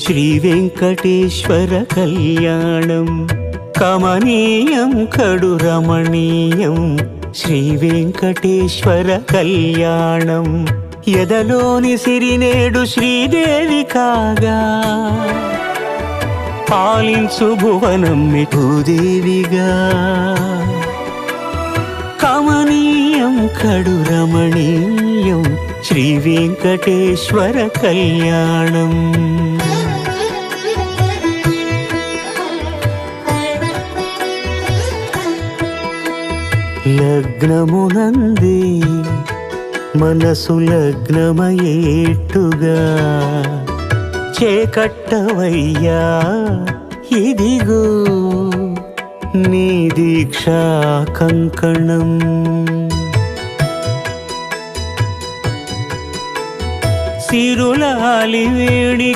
శ్రీ వెంకటేశ్వర కళ్యాణం కమనీయం కడు రమణీయం శ్రీ వెంకటేశ్వర కళ్యాణం ఎదలోని సిరినేడు శ్రీదేవి కాగా పాలించు భువనం భూదేవిగా కమనీయం కడు రమణీయం శ్రీ వెంకటేశ్వర కళ్యాణం లగ్నమునందే మనసు లగ్నమయేట్టుగా చేకట్టవయ్యా ఇదిగో నీ దీక్షా కంకణం సిరులాలి వేడికి